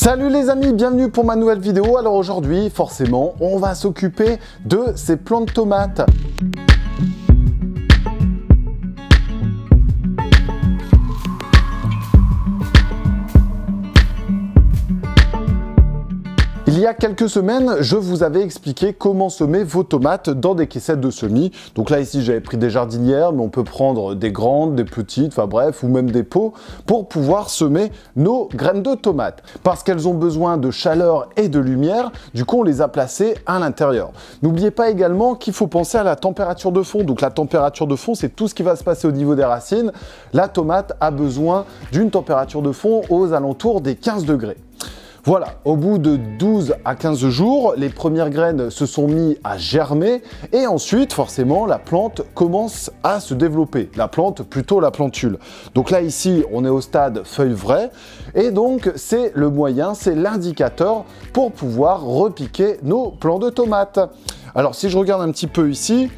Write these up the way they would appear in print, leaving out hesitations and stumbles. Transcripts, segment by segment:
Salut les amis, bienvenue pour ma nouvelle vidéo. Alors aujourd'hui, forcément, on va s'occuper de ces plants de tomates. Il y a quelques semaines, je vous avais expliqué comment semer vos tomates dans des caissettes de semis. Donc là, ici, j'avais pris des jardinières, mais on peut prendre des grandes, des petites, enfin bref, ou même des pots pour pouvoir semer nos graines de tomates. Parce qu'elles ont besoin de chaleur et de lumière, du coup, on les a placées à l'intérieur. N'oubliez pas également qu'il faut penser à la température de fond. Donc la température de fond, c'est tout ce qui va se passer au niveau des racines. La tomate a besoin d'une température de fond aux alentours des 15 degrés. Voilà, au bout de 12 à 15 jours, les premières graines se sont mises à germer et ensuite, forcément, la plante commence à se développer. La plante, plutôt la plantule. Donc là, ici, on est au stade feuille vraie et donc c'est le moyen, c'est l'indicateur pour pouvoir repiquer nos plants de tomates. Alors, si je regarde un petit peu ici,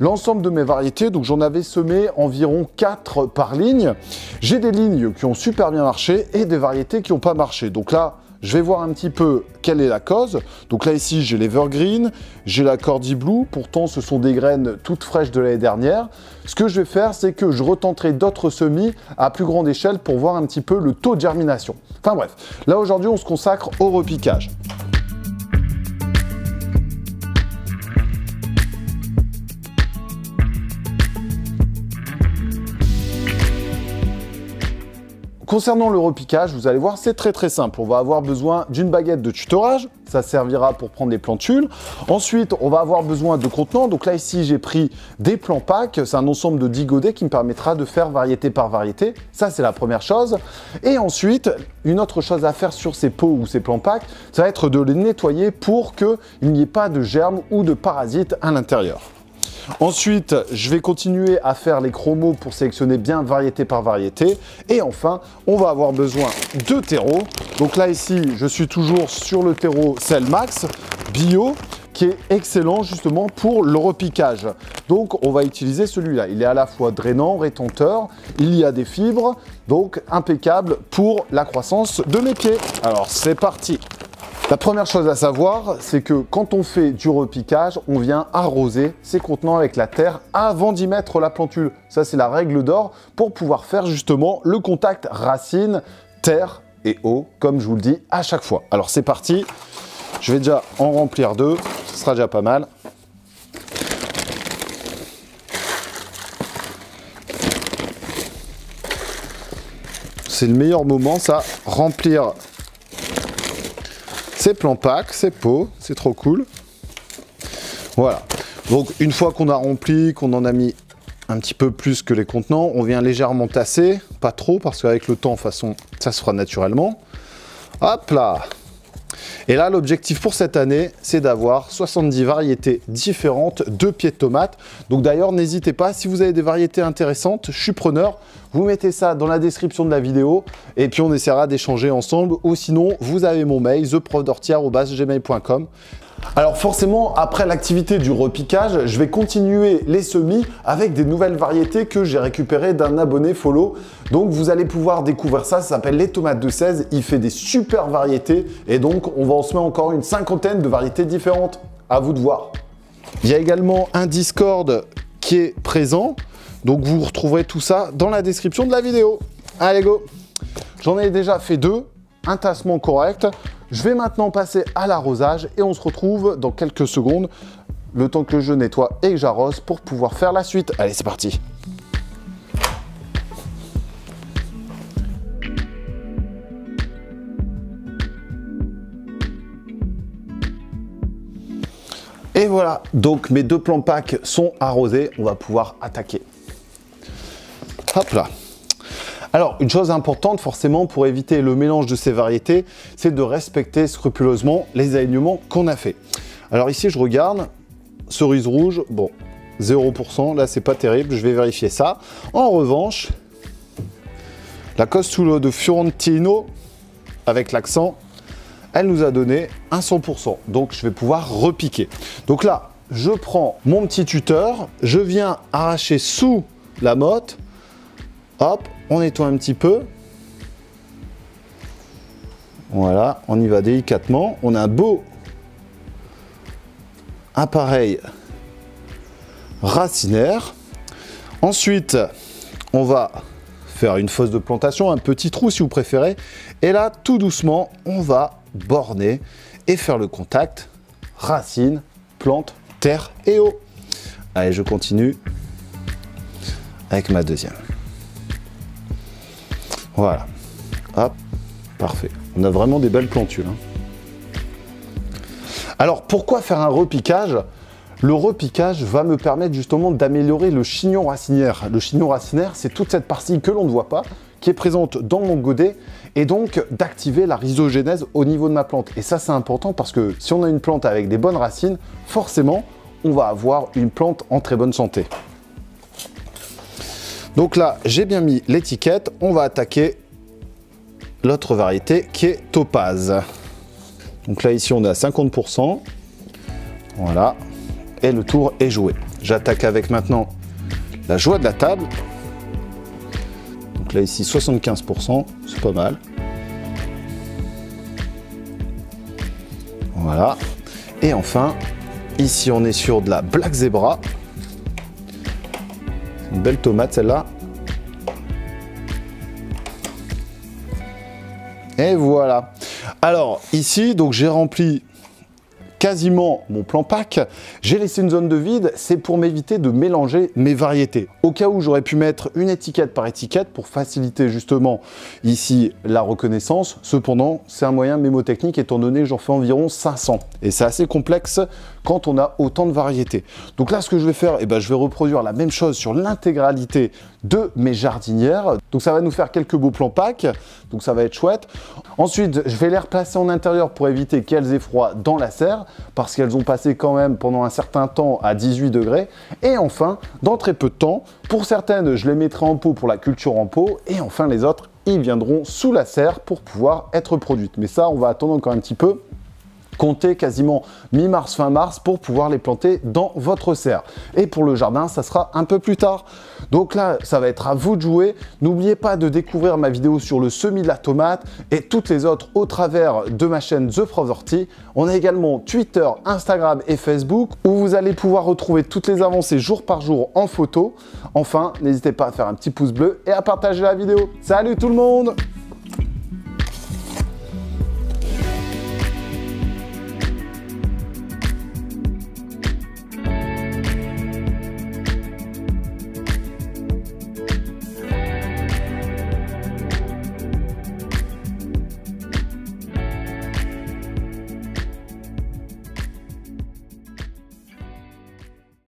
l'ensemble de mes variétés, donc j'en avais semé environ 4 par ligne. J'ai des lignes qui ont super bien marché et des variétés qui n'ont pas marché. Donc là, je vais voir un petit peu quelle est la cause. Donc là, ici, j'ai l'Evergreen, j'ai la Cordy Blue. Pourtant, ce sont des graines toutes fraîches de l'année dernière. Ce que je vais faire, c'est que je retenterai d'autres semis à plus grande échelle pour voir un petit peu le taux de germination. Enfin bref, là, aujourd'hui, on se consacre au repiquage. Concernant le repiquage, vous allez voir, c'est très simple. On va avoir besoin d'une baguette de tutorage, ça servira pour prendre des plantules. Ensuite, on va avoir besoin de contenants. Donc là, ici, j'ai pris des plants packs. C'est un ensemble de 10 godets qui me permettra de faire variété par variété. Ça, c'est la première chose. Et ensuite, une autre chose à faire sur ces pots ou ces plants packs, ça va être de les nettoyer pour qu'il n'y ait pas de germes ou de parasites à l'intérieur. Ensuite, je vais continuer à faire les chromos pour sélectionner bien variété par variété. Et enfin, on va avoir besoin de terreau. Donc là, ici, je suis toujours sur le terreau Selmax Bio, qui est excellent justement pour le repiquage. Donc, on va utiliser celui-là. Il est à la fois drainant, rétenteur, il y a des fibres, donc impeccable pour la croissance de mes pieds. Alors, c'est parti! La première chose à savoir, c'est que quand on fait du repiquage, on vient arroser ces contenants avec la terre avant d'y mettre la plantule. Ça, c'est la règle d'or pour pouvoir faire justement le contact racine, terre et eau, comme je vous le dis à chaque fois. Alors, c'est parti. Je vais déjà en remplir 2. Ce sera déjà pas mal. C'est le meilleur moment, ça, remplir ces plants packs, ces pots, c'est trop cool. Voilà. Donc une fois qu'on a rempli, qu'on en a mis un petit peu plus que les contenants, on vient légèrement tasser, pas trop parce qu'avec le temps, de toute façon, ça se fera naturellement. Hop là! Et là, l'objectif pour cette année, c'est d'avoir 70 variétés différentes de pieds de tomates. Donc d'ailleurs, n'hésitez pas, si vous avez des variétés intéressantes, je suis preneur. Vous mettez ça dans la description de la vidéo et puis on essaiera d'échanger ensemble. Ou sinon, vous avez mon mail, theprofdortière@gmail.com. Alors forcément, après l'activité du repiquage, je vais continuer les semis avec des nouvelles variétés que j'ai récupérées d'un abonné follow. Donc vous allez pouvoir découvrir ça, ça s'appelle les tomates de 16. Il fait des super variétés et donc on va en semer encore une 50aine de variétés différentes. À vous de voir. Il y a également un Discord qui est présent. Donc vous retrouverez tout ça dans la description de la vidéo. Allez go! J'en ai déjà fait 2, un tassement correct. Je vais maintenant passer à l'arrosage et on se retrouve dans quelques secondes, le temps que je nettoie et que j'arrose pour pouvoir faire la suite. Allez, c'est parti! Et voilà, donc mes 2 plants packs sont arrosés, on va pouvoir attaquer. Hop là! Alors, une chose importante forcément pour éviter le mélange de ces variétés, c'est de respecter scrupuleusement les alignements qu'on a fait. Alors ici, je regarde, cerise rouge, bon, 0%, là c'est pas terrible, je vais vérifier ça. En revanche, la Costulo de Fiorentino, avec l'accent, elle nous a donné un 100%, donc je vais pouvoir repiquer. Donc là, je prends mon petit tuteur, je viens arracher sous la motte, hop, on nettoie un petit peu. Voilà, on y va délicatement. On a un beau appareil racinaire. Ensuite, on va faire une fosse de plantation, un petit trou si vous préférez. Et là, tout doucement, on va borner et faire le contact racine, plante, terre et eau. Allez, je continue avec ma deuxième. Voilà. Hop, parfait. On a vraiment des belles plantules. Alors, pourquoi faire un repiquage? Le repiquage va me permettre justement d'améliorer le chignon racinaire. Le chignon racinaire, c'est toute cette partie que l'on ne voit pas, qui est présente dans mon godet, et donc d'activer la rhizogénèse au niveau de ma plante. Et ça, c'est important parce que si on a une plante avec des bonnes racines, forcément, on va avoir une plante en très bonne santé. Donc là, j'ai bien mis l'étiquette. On va attaquer l'autre variété qui est Topaz. Donc là, ici, on est à 50%. Voilà. Et le tour est joué. J'attaque avec maintenant la joie de la table. Donc là, ici, 75%. C'est pas mal. Voilà. Et enfin, ici, on est sur de la Black Zebra. Une belle tomate, celle-là. Et voilà. Alors, ici, donc j'ai rempli quasiment mon plan pack. J'ai laissé une zone de vide, c'est pour m'éviter de mélanger mes variétés. Au cas où j'aurais pu mettre une étiquette par étiquette pour faciliter justement ici la reconnaissance. Cependant, c'est un moyen mémotechnique étant donné que j'en fais environ 500. Et c'est assez complexe quand on a autant de variétés. Donc là, ce que je vais faire, je vais reproduire la même chose sur l'intégralité de mes jardinières. Donc ça va nous faire quelques beaux plans pack. Donc ça va être chouette. Ensuite, je vais les replacer en intérieur pour éviter qu'elles aient froid dans la serre, parce qu'elles ont passé quand même pendant un certain temps à 18 degrés. Et enfin, dans très peu de temps, pour certaines, je les mettrai en pot pour la culture en pot. Et enfin, les autres, ils viendront sous la serre pour pouvoir être produites. Mais ça, on va attendre encore un petit peu. Comptez quasiment mi-mars, fin mars pour pouvoir les planter dans votre serre. Et pour le jardin, ça sera un peu plus tard. Donc là, ça va être à vous de jouer. N'oubliez pas de découvrir ma vidéo sur le semis de la tomate et toutes les autres au travers de ma chaîne The Prof Horty. On a également Twitter, Instagram et Facebook où vous allez pouvoir retrouver toutes les avancées jour par jour en photo. Enfin, n'hésitez pas à faire un petit pouce bleu et à partager la vidéo. Salut tout le monde!